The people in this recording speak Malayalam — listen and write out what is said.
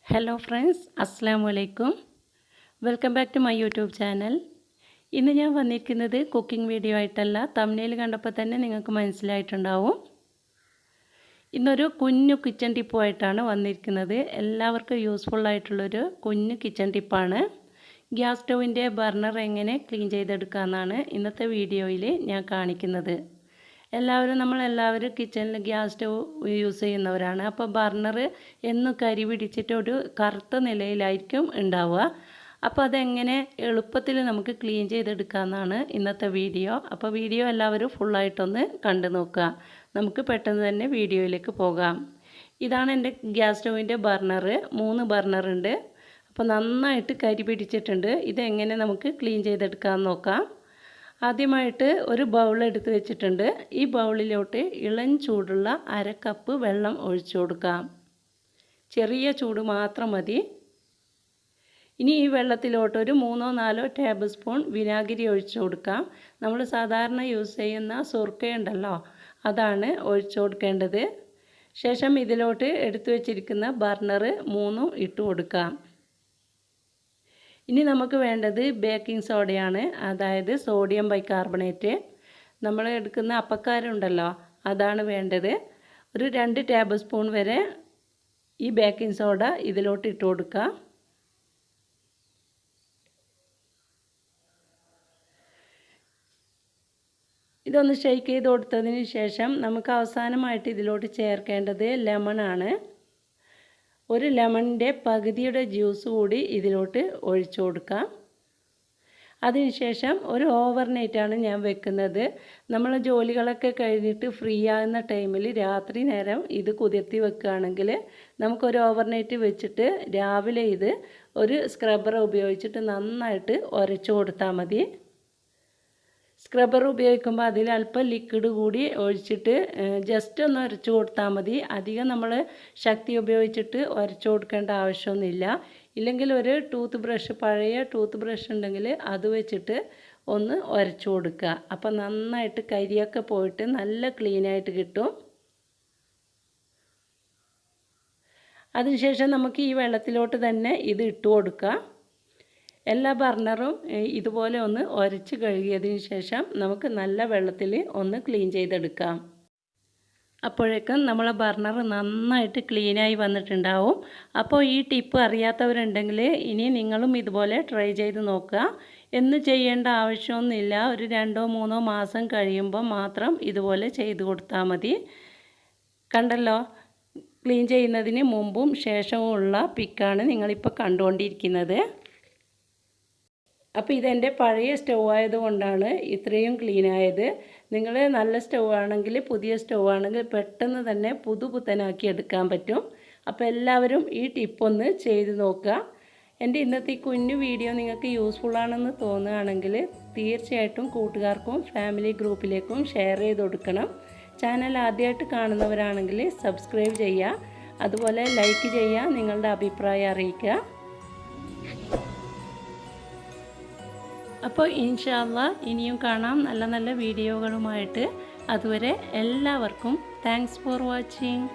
Hello friends, Assalamu alaikum. Welcome back to my YouTube channel. ഇന്ന് ഞാൻ വന്നിരിക്കുന്നത് കുക്കിംഗ് വീഡിയോ ആയിട്ടല്ല. തംബ്നെയിൽ കണ്ടപ്പോൾ തന്നെ നിങ്ങൾക്ക് മനസ്സിലായിട്ടുണ്ടാവും. ഇന്നൊരു കുഞ്ഞു കിച്ചൺ ടിപ്പുമായിട്ടാണ് വന്നിരിക്കുന്നത്. എല്ലാവർക്കും യൂസ്ഫുൾ ആയിട്ടുള്ളൊരു കുഞ്ഞു കിച്ചൺ ടിപ്പാണ്. ഗ്യാസ് സ്റ്റൗവിൻ്റെ ബർണർ എങ്ങനെ ക്ലീൻ ചെയ്തെടുക്കാമെന്നാണ് ഇന്നത്തെ വീഡിയോയിൽ ഞാൻ കാണിക്കുന്നത്. നമ്മളെല്ലാവരും കിച്ചണിൽ ഗ്യാസ് സ്റ്റവ് യൂസ് ചെയ്യുന്നവരാണ്. അപ്പോൾ ബർണർ എന്നും കരി പിടിച്ചിട്ട് ഒരു കറുത്ത നിലയിലായിരിക്കും ഉണ്ടാവുക. അപ്പോൾ അതെങ്ങനെ എളുപ്പത്തിൽ നമുക്ക് ക്ലീൻ ചെയ്തെടുക്കാമെന്നാണ് ഇന്നത്തെ വീഡിയോ. അപ്പോൾ വീഡിയോ എല്ലാവരും ഫുള്ളായിട്ടൊന്ന് കണ്ടു നോക്കുക. നമുക്ക് പെട്ടെന്ന് തന്നെ വീഡിയോയിലേക്ക് പോകാം. ഇതാണ് എൻ്റെ ഗ്യാസ് സ്റ്റൗവിൻ്റെ ബർണർ. 3 ബർണറുണ്ട്. അപ്പോൾ നന്നായിട്ട് കരി പിടിച്ചിട്ടുണ്ട്. ഇതെങ്ങനെ നമുക്ക് ക്ലീൻ ചെയ്തെടുക്കാമെന്ന് നോക്കാം. ആദ്യമായിട്ട് ഒരു ബൗൾ എടുത്ത് വെച്ചിട്ടുണ്ട്. ഈ ബൗളിലോട്ട് ഇളം ചൂടുള്ള 1/2 കപ്പ് വെള്ളം ഒഴിച്ചു കൊടുക്കാം. ചെറിയ ചൂട് മാത്രം മതി. ഇനി ഈ വെള്ളത്തിലോട്ട് ഒരു 3-4 ടേബിൾ സ്പൂൺ വിനാഗിരി ഒഴിച്ചു കൊടുക്കാം. നമ്മൾ സാധാരണ യൂസ് ചെയ്യുന്ന സുർക്കയുണ്ടല്ലോ, അതാണ് ഒഴിച്ചു കൊടുക്കേണ്ടത്. ശേഷം ഇതിലോട്ട് എടുത്തു വെച്ചിരിക്കുന്ന ബർണർ 3 ഇട്ട് കൊടുക്കാം. ഇനി നമുക്ക് വേണ്ടത് ബേക്കിംഗ് സോഡയാണ്, അതായത് സോഡിയം ബൈകാർബണേറ്റ്. നമ്മൾ എടുക്കുന്ന അപ്പക്കാരുണ്ടല്ലോ, അതാണ് വേണ്ടത്. ഒരു 2 ടേബിൾ സ്പൂൺ വരെ ഈ ബേക്കിംഗ് സോഡ ഇതിലോട്ട് ഇട്ട് കൊടുക്കുക. ഇതൊന്ന് ഷെയ്ക്ക് ചെയ്ത് കൊടുത്തതിന് ശേഷം നമുക്ക് അവസാനമായിട്ട് ഇതിലോട്ട് ചേർക്കേണ്ടത് ലെമണാണ്. ഒരു ലെമണിൻ്റെ പകുതിയുടെ ജ്യൂസ് കൂടി ഇതിലോട്ട് ഒഴിച്ചു കൊടുക്കാം. അതിനുശേഷം ഒരു ഓവർനൈറ്റാണ് ഞാൻ വെക്കുന്നത്. നമ്മൾ ജോലികളൊക്കെ കഴിഞ്ഞിട്ട് ഫ്രീ ആകുന്ന ടൈമിൽ രാത്രി നേരം ഇത് കുതിർത്തി വെക്കുകയാണെങ്കിൽ നമുക്കൊരു ഓവർനൈറ്റ് വെച്ചിട്ട് രാവിലെ ഇത് ഒരു സ്ക്രബ്ബർ ഉപയോഗിച്ചിട്ട് നന്നായിട്ട് ഉരച്ചു കൊടുത്താൽ മതി. സ്ക്രബ്ബർ ഉപയോഗിക്കുമ്പോൾ അതിൽ അല്പം ലിക്വിഡ് കൂടി ഒഴിച്ചിട്ട് ജസ്റ്റ് ഒന്ന് ഉരച്ചു കൊടുത്താൽ മതി. അധികം നമ്മൾ ശക്തി ഉപയോഗിച്ചിട്ട് ഉരച്ചു കൊടുക്കേണ്ട ആവശ്യമൊന്നുമില്ല. ഇല്ലെങ്കിൽ ഒരു പഴയ ടൂത്ത് ബ്രഷ് ഉണ്ടെങ്കിൽ അത് വെച്ചിട്ട് ഒന്ന് ഉരച്ചു കൊടുക്കുക. അപ്പോൾ നന്നായിട്ട് കരിയൊക്കെ പോയിട്ട് നല്ല ക്ലീനായിട്ട് കിട്ടും. അതിനുശേഷം നമുക്ക് ഈ വെള്ളത്തിലോട്ട് തന്നെ ഇത് ഇട്ട് കൊടുക്കുക. എല്ലാ ബർണറും ഇതുപോലെ ഒന്ന് ഉരച്ച് കഴുകിയതിന് ശേഷം നമുക്ക് നല്ല വെള്ളത്തിൽ ഒന്ന് ക്ലീൻ ചെയ്തെടുക്കാം. അപ്പോഴേക്കും നമ്മളെ ബർണർ നന്നായിട്ട് ക്ലീനായി വന്നിട്ടുണ്ടാവും. അപ്പോൾ ഈ ടിപ്പ് അറിയാത്തവരുണ്ടെങ്കിൽ ഇനി നിങ്ങളും ഇതുപോലെ ട്രൈ ചെയ്ത് നോക്കുക. എന്ന് ചെയ്യേണ്ട ആവശ്യമൊന്നുമില്ല. ഒരു 2-3 മാസം കഴിയുമ്പോൾ മാത്രം ഇതുപോലെ ചെയ്ത് കൊടുത്താൽ മതി. കണ്ടല്ലോ, ക്ലീൻ ചെയ്യുന്നതിന് മുമ്പും ശേഷവും ഉള്ള പിക്കാണ് നിങ്ങളിപ്പോൾ കണ്ടുകൊണ്ടിരിക്കുന്നത്. അപ്പോൾ ഇതെൻ്റെ പഴയ സ്റ്റൗ ആയതുകൊണ്ടാണ് ഇത്രയും ക്ലീനായത്. നിങ്ങൾ നല്ല സ്റ്റൗ ആണെങ്കിൽ, പുതിയ സ്റ്റൗ ആണെങ്കിൽ പെട്ടെന്ന് തന്നെ പുതുപുത്തനാക്കി എടുക്കാൻ പറ്റും. അപ്പോൾ എല്ലാവരും ഈ ടിപ്പൊന്ന് ചെയ്ത് നോക്കുക. എൻ്റെ ഇന്നത്തെ ഈ കുഞ്ഞു വീഡിയോ നിങ്ങൾക്ക് യൂസ്ഫുൾ ആണെന്ന് തോന്നുകയാണെങ്കിൽ തീർച്ചയായിട്ടും കൂട്ടുകാർക്കും ഫാമിലി ഗ്രൂപ്പിലേക്കും ഷെയർ ചെയ്ത് കൊടുക്കണം. ചാനൽ ആദ്യമായിട്ട് കാണുന്നവരാണെങ്കിൽ സബ്സ്ക്രൈബ് ചെയ്യുക. അതുപോലെ ലൈക്ക് ചെയ്യുക, നിങ്ങളുടെ അഭിപ്രായം അറിയിക്കുക. അപ്പോൾ ഇൻഷാ അല്ലാഹ് ഇനിയും കാണാം നല്ല നല്ല വീഡിയോകളുമായിട്ട്. അതുവരെ എല്ലാവർക്കും താങ്ക്സ് ഫോർ വാച്ചിങ്.